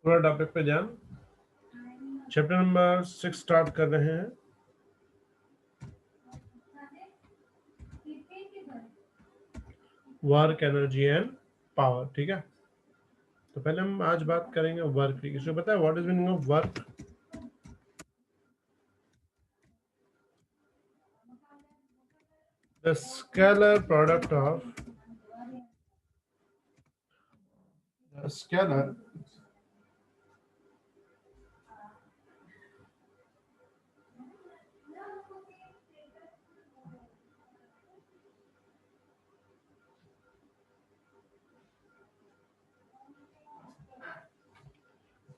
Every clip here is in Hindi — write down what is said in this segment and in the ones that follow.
पूरा टॉपिक पे ध्यान। चैप्टर नंबर 6 स्टार्ट कर रहे हैं। Work, energy and power. ठीक है, तो पहले हम आज बात करेंगे वर्क की। किसी को पता है what is meaning of work? The scalar product of scalar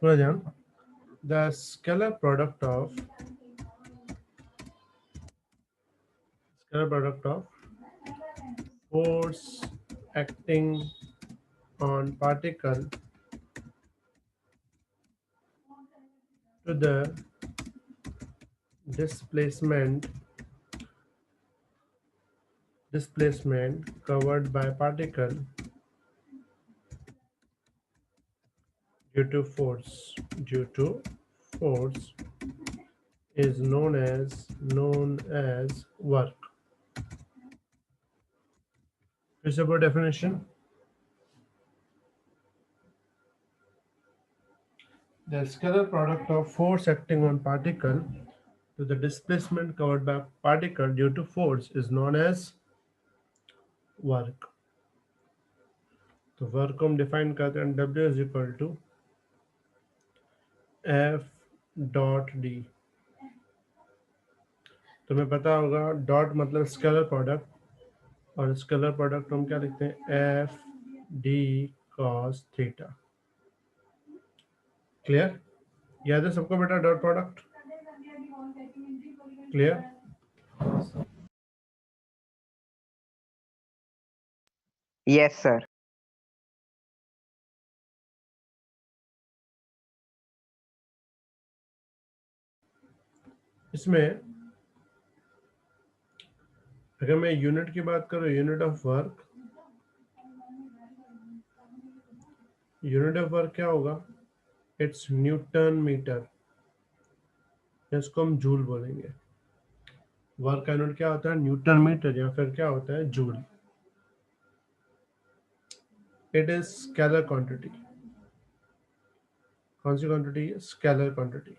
पूरा ध्यान। The scalar product of force acting on particle to the displacement covered by particle due to force is known as work. Usable definition: the scalar product of force acting on particle to the displacement covered by particle due to force is known as work. तो वर्क को हम डिफाइन करते हैं W is equal to F dot D. तुम्हें पता होगा डॉट मतलब स्केलर प्रोडक्ट, और स्केलर प्रोडक्ट हम क्या लिखते हैं? F D cos theta. Clear? याद है सबको बेटा dot product? Clear? Yes, sir. इसमें अगर मैं यूनिट की बात करूं, यूनिट ऑफ वर्क क्या होगा? इट्स न्यूटन मीटर, इसको हम जूल बोलेंगे। वर्क का यूनिट क्या होता है? न्यूटन मीटर, या फिर क्या होता है? Joule. It is scalar quantity. कौन सी क्वांटिटी है? Scalar quantity.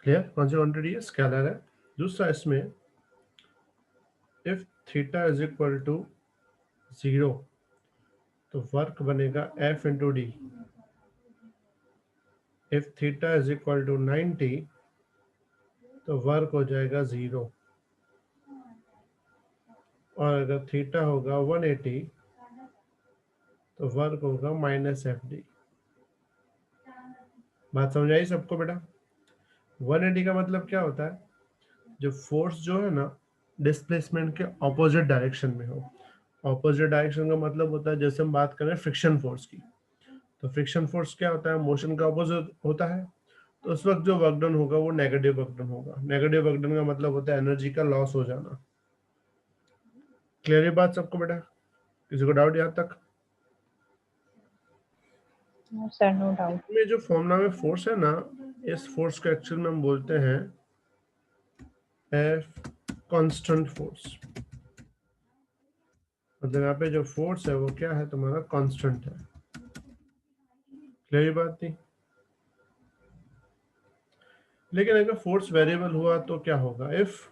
क्लियर? कौन सी क्वांटिटी है? स्केलर है। दूसरा इसमें if theta is equal to 0 तो वर्क बनेगा F into D. If theta is equal to 90 तो वर्क हो जाएगा 0, और अगर थीटा होगा 180 तो वर्क होगा माइनस एफ डी। बात समझ आई सबको बेटा? 180 का मतलब क्या होता है? जो फोर्स जो है ना डिस्प्लेसमेंट के ऑपोजिट डायरेक्शन में हो। ऑपोजिट डायरेक्शन का मतलब होता है, जैसे हम बात करें फ्रिक्शन फोर्स की, तो फ्रिक्शन फोर्स क्या होता है? मोशन का ऑपोजिट होता है। तो उस वक्त जो वर्क डन होगा वो नेगेटिव वर्क डन होगा। नेगेटिव वर्क डन का मतलब होता है एनर्जी का लॉस हो जाना। क्लियर है बात सबको बेटा? किसी को डाउट यहाँ तक? No, sir, no doubt. में जो फॉर्मूला में फोर्स है ना, इस फोर्स को एक्चुअल में हम बोलते हैं एफ कांस्टेंट फोर्स। मतलब यहाँ पे जो फोर्स है वो क्या है? तुम्हारा कांस्टेंट है। क्लियर बात नहीं? लेकिन अगर फोर्स वेरिएबल हुआ तो क्या होगा? इफ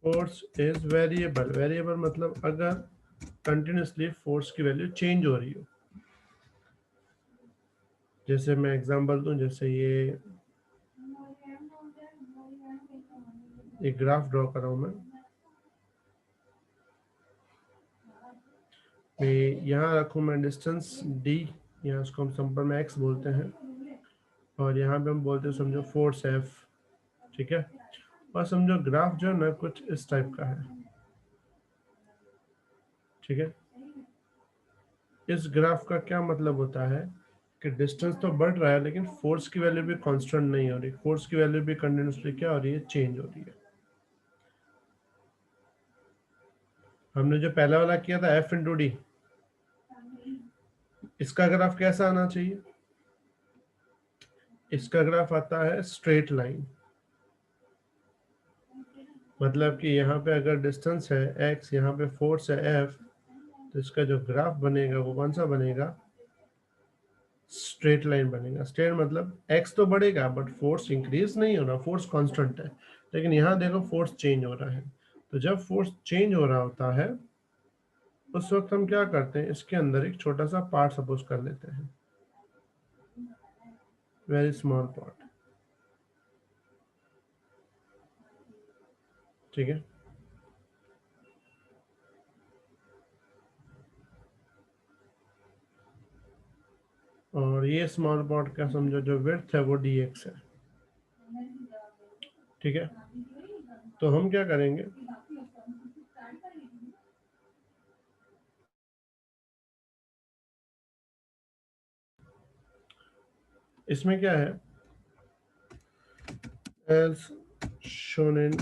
फोर्स इज वेरिएबल मतलब अगर कंटिन्यूसली फोर्स की वैल्यू चेंज हो रही हो। जैसे मैं एग्जांपल दूं, जैसे ये एक ग्राफ ड्रॉ कर रहा हूं मैं। यहाँ रखूं मैं डिस्टेंस d, यहाँ उसको हम सिंपल में x बोलते हैं, और यहाँ पे हम बोलते हैं समझो फोर्स f। ठीक है, और समझो ग्राफ जो है ना कुछ इस टाइप का है। ठीक है, इस ग्राफ का क्या मतलब होता है कि डिस्टेंस तो बढ़ रहा है लेकिन फोर्स की वैल्यू भी कांस्टेंट नहीं हो रही। फोर्स की वैल्यू भी कंटिन्यूसली क्या हो रही है? चेंज हो रही है। हमने जो पहला वाला किया था f इंटू डी, इसका ग्राफ कैसा आना चाहिए? इसका ग्राफ आता है स्ट्रेट लाइन, मतलब कि यहाँ पे अगर डिस्टेंस है x, यहाँ पे फोर्स है F, तो इसका जो ग्राफ बनेगा वो कौन सा बनेगा? स्ट्रेट लाइन बनेगा। स्ट्रेट मतलब x तो बढ़ेगा बट फोर्स इंक्रीज नहीं हो रहा, फोर्स कांस्टेंट है। लेकिन यहाँ देखो फोर्स चेंज हो रहा है, तो जब फोर्स चेंज हो रहा होता है उस वक्त हम क्या करते हैं, इसके अंदर एक छोटा सा पार्ट सपोज कर लेते हैं, वेरी स्मॉल पार्ट, ठीक है। और ये स्मॉल पार्ट का समझो जो विड्थ है वो dx है, ठीक है। तो हम क्या करेंगे, इसमें क्या है, as shown in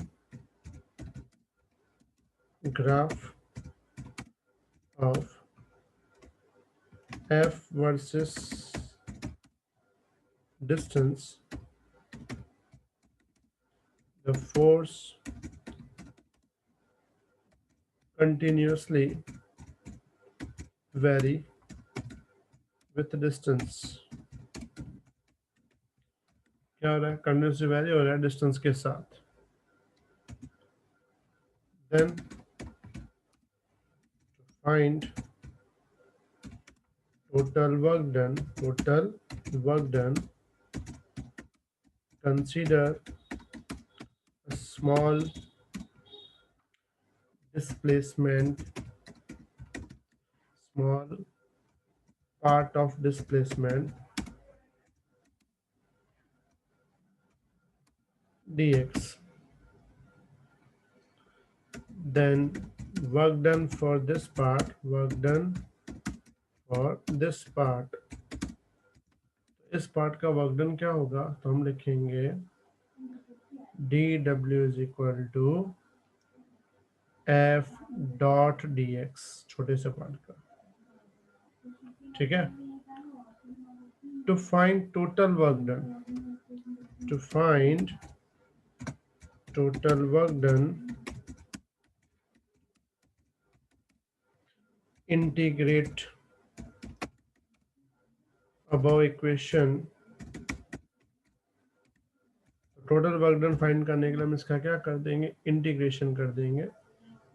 graph of f versus distance, the force continuously vary with distance। क्या हो रहा है, कंटिन्यूसली वैरी हो रहा है डिस्टेंस के साथ। Then find total work done, consider a small displacement, small part of displacement dx, then work done for this part, इस पार्ट का वर्क डन क्या होगा, तो हम लिखेंगे dw is equal to f dot dx, छोटे से पार्ट का, ठीक है। to find total work done, integrate above equation. Total work done find करने के लिए हम इसका क्या कर देंगे, इंटीग्रेशन कर देंगे,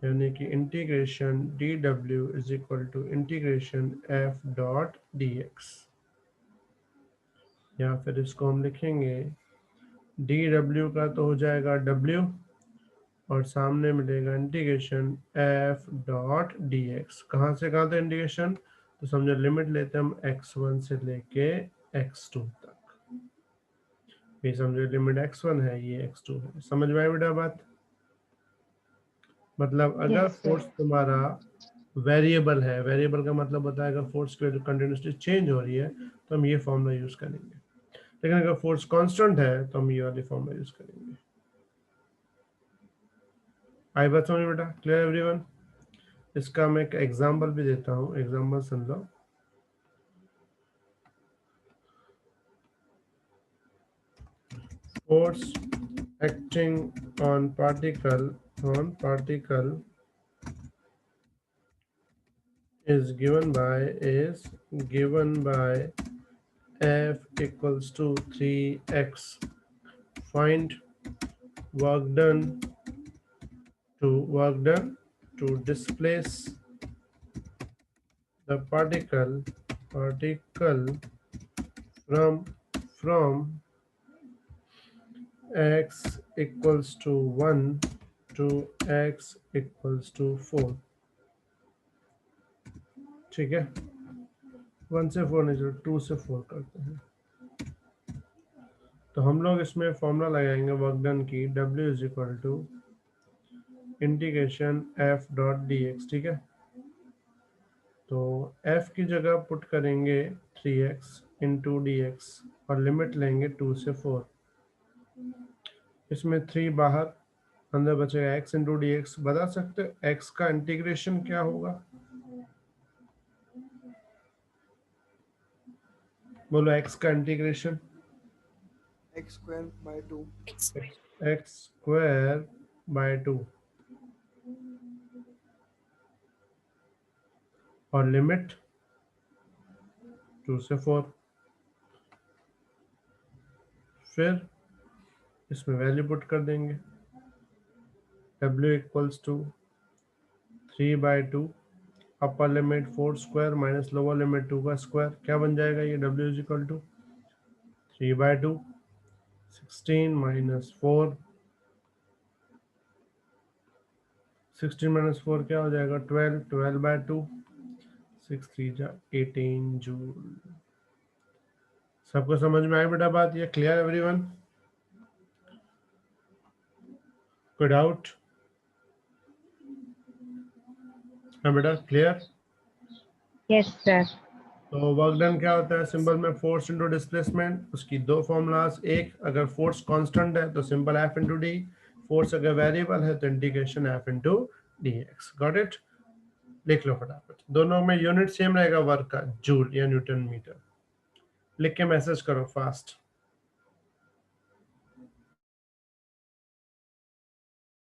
यानी कि integration dw is equal to integration f dot dx, या फिर इसको हम लिखेंगे dw का तो हो जाएगा w और सामने मिलेगा इंटीग्रेशन f डॉट dx। कहाँ से कहाँ तक इंटीग्रेशन, तो समझो लिमिट लेते हैं हम x1 से लेके x2 तक, ये समझो लिमिट x1 है, ये x2 है। समझ में आई बेटा बात? मतलब अगर Yes, sir. फोर्स तुम्हारा वेरिएबल है, वेरिएबल का मतलब होता है अगर फोर्स की वैल्यू कंटिन्यूसली चेंज हो रही है तो हम ये फॉर्मूला यूज करेंगे, लेकिन अगर फोर्स कांस्टेंट है तो हम ये वाली फॉर्मूला यूज करेंगे। आई बात समझ बेटा, क्लियर एवरीवन? इसका मैं एक एग्जांपल भी देता हूँ, example soon low. Force acting on particle is given by F equals to 3x. Find work done to displace the particle from x equals to 1 to x equals to 4, ठीक है। 1 से 4 नहीं, 2 से 4 करते हैं। तो हम लोग इसमें फॉर्मूला लगाएंगे वर्क डन की, w is equal to integration f dot dx, ठीक है। तो f की जगह पुट करेंगे 3x इंटू dx और लिमिट लेंगे 2 से 4। इसमें 3 बाहर, अंदर बचेगा x इंटू डी एक्स। बता सकते हो x का इंटीग्रेशन क्या होगा? बोलो x का integration. x square by 2. x square by 2 और लिमिट 2 से 4। फिर इसमें वैल्यू पुट कर देंगे। w equals to 3/2 upper limit 4 square minus lower limit 2 का स्क्वायर। क्या बन जाएगा ये? w is equal to 3/2 16 minus 4। 16 minus 4 क्या हो जाएगा? 12। 12/2 6 3 जा 18 जूल। सबको समझ में आई बेटा बात? ये क्लियर एवरीवन? कोई डाउट? हाँ बेटा क्लियर? Yes, sir. तो वर्क डन क्या होता है? सिंबल में फोर्स इनटू डिस्प्लेसमेंट। उसकी दो फॉर्मूलाज, एक अगर फोर्स कांस्टेंट है तो simple F into D, force अगर वेरिएबल है तो integration F into dx। Got it? लिख लो फटाफट। दोनों में यूनिट सेम रहेगा वर्क का, जूल या न्यूटन मीटर। लिख के मैसेज करो फास्ट।